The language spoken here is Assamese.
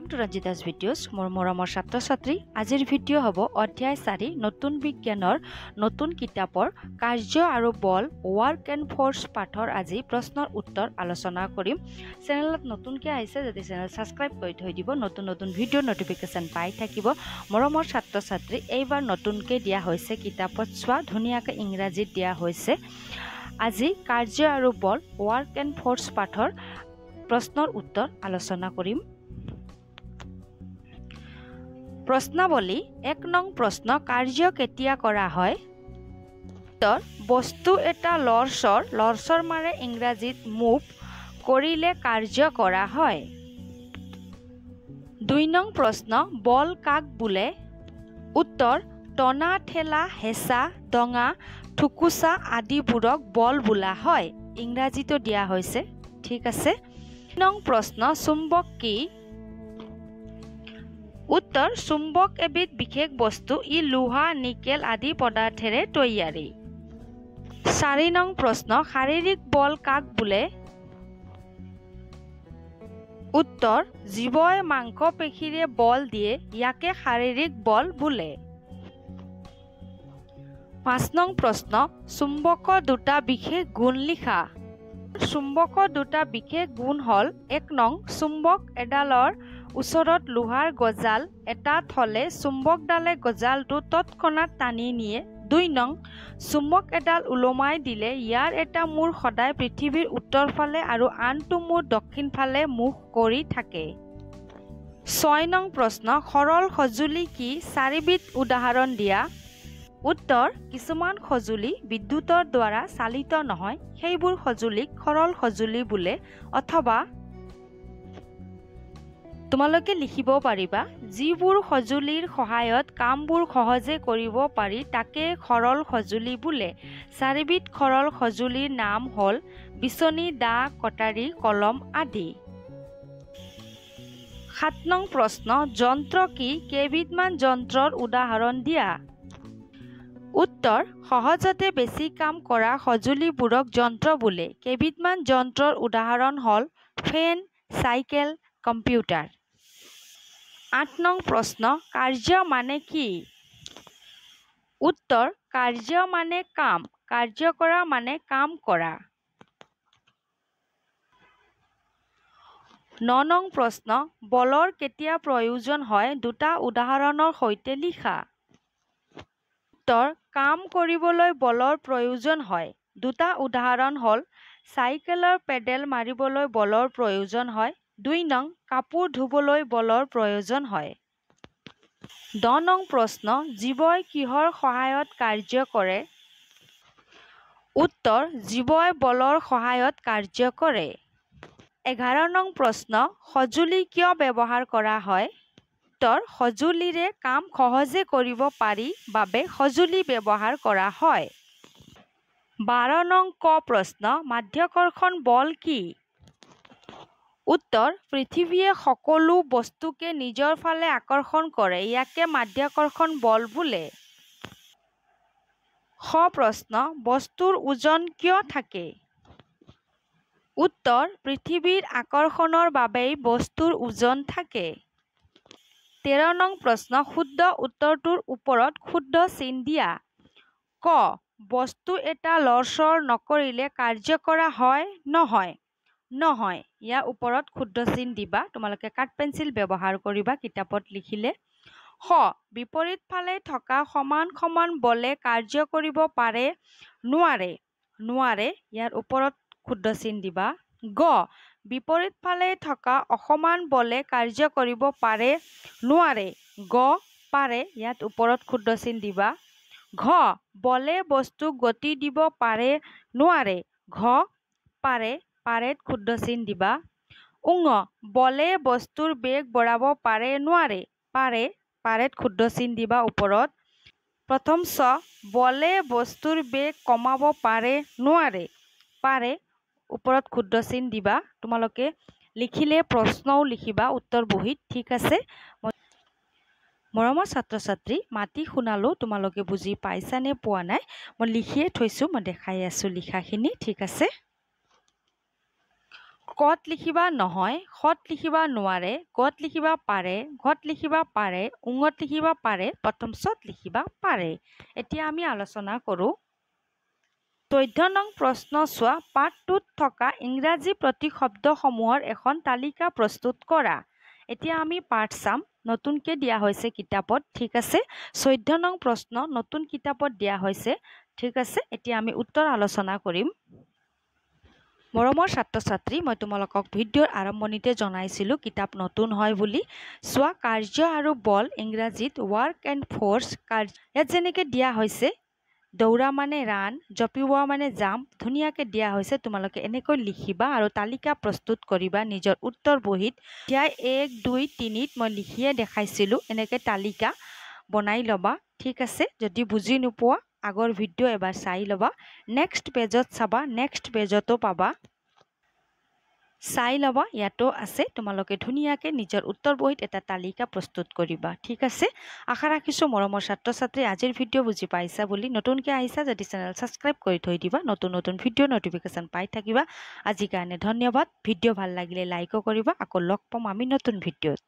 to Ranjita's videos, মোৰ মৰমৰ ছাত্ৰ ছাত্ৰী আজিৰ ভিডিঅ' হ'ব অধ্যায় 4 নতুন বিজ্ঞানৰ নতুন কিতাপৰ কাৰ্য আৰু বল ওয়াৰ্ক এণ্ড ফোৰ্স পাঠৰ আজি প্ৰশ্নৰ উত্তৰ আলোচনা কৰিম চেনেলত নতুনকৈ আহিছে যদি চেনেল সাবস্ক্ৰাইব কৰি থৈ দিব নতুন ভিডিঅ' নটিফিকেশন পাই থাকিব মৰমৰ ছাত্ৰ ছাত্ৰী এইবাৰ নতুনকৈ দিয়া হৈছে কিতাপত চোৱা ধুনীয়াকৈ ইংৰাজীত দিয়া হৈছে আজি কাৰ্য আৰু বল ওয়াৰ্ক এণ্ড ফোৰ্স পাঠৰ প্ৰশ্নৰ উত্তৰ আলোচনা কৰিম প্ৰশ্নাৱলী 1 নং প্ৰশ্ন কাৰ্য কেতিয়া কৰা হয় উত্তৰ বস্তু এটা লৰচৰ মানে ইংৰাজীত মুভ কৰিলে কাৰ্য কৰা হয় 2 নং প্ৰশ্ন বল কাক বোলে উত্তৰ টনা ঠেলা হেঁচা ডঙা ঠুকুচা আদিবোৰক বল বোলা হয় ইংৰাজীতো দিয়া হৈছে ঠিক আছে 3 নং প্ৰশ্ন চুম্বক কি উত্তৰ চুম্বক এবিধ বিশেষ বস্তু ই লোহা নিকেল আদি পদাৰ্থেৰে তৈয়াৰী 4 নং প্ৰশ্ন শাৰীৰিক বল কাক বোলে উত্তৰ জীৱই মাংসপেশীৰে বল দিয়ে ইয়াকে শাৰীৰিক বল বোলে 5 নং প্ৰশ্ন চুম্বকৰ দুটা বিশেষ গুণ লিখা চুম্বকৰ দুটা বিশেষ গুণ হল 1 নং চুম্বক এডালৰ ওচৰত লোহাৰ গজাল এটা থলে চুম্বকডালে গজালটো তৎক্ষণাত টানি নিয়ে 2 নং চুম্বক এডাল উলমাই দিলে ইয়াৰ এটা মূৰ সদায় পৃথিৱীৰ উত্তৰ ফালে আৰু আনটো মূৰ দক্ষিণ ফালে মুখ কৰি থাকে 6 নং প্ৰশ্ন সৰল সঁজুলি কি 4 বিধ উদাহৰণ দিয়া উত্তৰ কিছুমান সঁজুলি বিদ্যুতৰ দ্বাৰা চালিত নহয় সেইবোৰ সঁজুলিক সৰল সঁজুলি বোলে অথবা তোমালোকে লিখিব পাৰিবা যিবোৰ সঁজুলিৰ সহায়ত কামবোৰ সহজে কৰিব পাৰি তাকে সৰল সঁজুলি বোলে 4 বিধ সৰল সঁজুলিৰ নাম হ'ল বিচনী দা কটাৰী কলম আদি 7 নং প্ৰশ্ন যন্ত্ৰ কি কেইবিধমান যন্ত্ৰৰ উদাহৰণ দিয়া উত্তৰ সহজতে বেছি কাম কৰা সঁজুলিবোৰক যন্ত্ৰ বোলে কেইবিধমান যন্ত্ৰৰ উদাহৰণ হ'ল ফেন চাইকেল কম্পিউটাৰ 8 নং প্ৰশ্ন কাৰ্য মানে কি উত্তৰ কাৰ্য মানে কাম কাৰ্য কৰা মানে কাম কৰা 9 নং প্ৰশ্ন বলৰ কেতিয়া প্ৰয়োজন হয় দুটা উদাহৰণৰ সৈতে লিখা উত্তৰ কাম কৰিবলৈ বলৰ প্ৰয়োজন হয় দুটা উদাহৰণ হ'ল চাইকেলৰ পেডেল মাৰিবলৈ বলৰ প্ৰয়োজন হয় 2 নং কাপোৰ ধুবলৈ বলৰ প্ৰয়োজন হয় 10 নং প্ৰশ্ন জীৱই কিহৰ সহায়ত কাৰ্য কৰে উত্তৰ জীৱই বলৰ সহায়ত কাৰ্য কৰে 11 নং প্ৰশ্ন সঁজুলি কিয় ব্যৱহাৰ কৰা হয় উত্তৰ সঁজুলিৰে কাম সহজে কৰিব পাৰি বাবে সঁজুলি ব্যৱহাৰ কৰা হয় 12 নং ক প্ৰশ্ন মাধ্যাকৰ্ষণ বল কি উত্তৰ পৃথিৱীয়ে সকলো বস্তুকে নিজৰ ফালে আকৰ্ষণ কৰে ইয়াকে মাধ্যাকৰ্ষণ বল বোলে খ প্ৰশ্ন বস্তুৰ ওজন কিয় থাকে উত্তৰ পৃথিৱীৰ আকৰ্ষণৰ বাবেই বস্তুৰ ওজন থাকে 13 নং প্ৰশ্ন শুদ্ধ উত্তৰটোৰ ওপৰত শুদ্ধ চিন দিয়া ক বস্তু এটা লৰচৰ নকৰিলে কাৰ্য কৰা হয় নহয় ইয়াৰ ওপৰত শুদ্ধ চিন দিবা তোমালোকে কাঠ পেন্সিল ব্যৱহাৰ কৰিবা কিতাপত লিখিলে খ বিপৰীত ফালে থকা সমান বলে কাৰ্য কৰিব পাৰে নোৱাৰে ইয়াৰ ওপৰত শুদ্ধ চিন দিবা গ বিপৰীত ফালে থকা অসমান বলে কাৰ্য কৰিব পাৰে নোৱাৰে গ পাৰে ইয়াত ওপৰত শুদ্ধ চিন দিবা ঘ বলে বস্তু গতি দিব পাৰে নোৱাৰে ঘ পাৰেত শুদ্ধ চিন দিবা উঙ বলে বস্তুৰ বেগ বঢ়াব পাৰে নোৱাৰে পাৰেত শুদ্ধ চিন দিবা ওপৰত প্ৰথম চ বলে বস্তুৰ বেগ কমাব পাৰে নোৱাৰে পাৰে ওপৰত শুদ্ধ চিন দিবা তোমালোকে লিখিলে প্ৰশ্নও লিখিবা উত্তৰ বহীত ঠিক আছে মৰমৰ ছাত্ৰ ছাত্ৰী মাতি শুনালো তোমালোকে বুজি পাইছা নে পোৱা নাই মই লিখিয়ে থৈছো মই দেখাই আছো লিখাখিনি ঠিক আছে কত লিখিবা নহয়, খত লিখিবা নোৱাৰে, গত লিখিবা পাৰে, ঘত লিখিবা পাৰে, উঙত লিখিবা পাৰে, প্ৰথম চত লিখিবা পাৰে। এতিয়া আমি আলোচনা কৰোঁ। 14 নং প্ৰশ্ন চোৱা। পাঠটোত থকা ইংৰাজী প্ৰতিশব্দসমূহৰ এখন তালিকা প্ৰস্তুত কৰা। এতিয়া আমি পাঠ চাম। নতুনকৈ দিয়া হৈছে কিতাপত, ঠিক আছে। 14 নং প্ৰশ্ন নতুন কিতাপত দিয়া হৈছে, ঠিক আছে। এতিয়া আমি উত্তৰ আলোচনা কৰিম। মৰমৰ ছাত্ৰ ছাত্ৰী, মই তোমালোকক ভিডিঅ'ৰ আৰম্ভণিতে জনাইছিলোঁ কিতাপ নতুন হয় বুলি। চোৱা, কাৰ্য আৰু বল ইংৰাজীত ৱৰ্ক এণ্ড ফ'ৰ্চ। ইয়াত যেনেকৈ দিয়া হৈছে দৌৰা মানে ৰাণ, জঁপিওৱা মানে জাম্প, ধুনীয়াকৈ দিয়া হৈছে। তোমালোকে এনেকৈ লিখিবা আৰু তালিকা প্ৰস্তুত কৰিবা নিজৰ উত্তৰ বহীত। এতিয়া 1, 2, 3ত মই লিখিয়ে দেখাইছিলোঁ, এনেকৈ তালিকা বনাই ল'বা, ঠিক আছে। যদি বুজি নোপোৱা আগৰ ভিডিঅ' এবাৰ চাই ল'বা। নেক্সট পেজত চাবা, নেক্সট পেজতো পাবা, চাই ল'বা, ইয়াতো আছে। তোমালোকে ধুনীয়াকৈ নিজৰ উত্তৰ বহীত এটা তালিকা প্ৰস্তুত কৰিবা, ঠিক আছে। আশা ৰাখিছোঁ মৰমৰ ছাত্ৰ ছাত্ৰী আজিৰ ভিডিঅ' বুজি পাইছা বুলি। নতুনকৈ আহিছা যদি চেনেল ছাবস্ক্ৰাইব কৰি থৈ দিবা, নতুন নতুন ভিডিঅ' নটিফিকেশ্যন পাই থাকিবা। আজিৰ কাৰণে ধন্যবাদ। ভিডিঅ' ভাল লাগিলে লাইকো কৰিবা। আকৌ লগ পাম আমি নতুন ভিডিঅ'ত।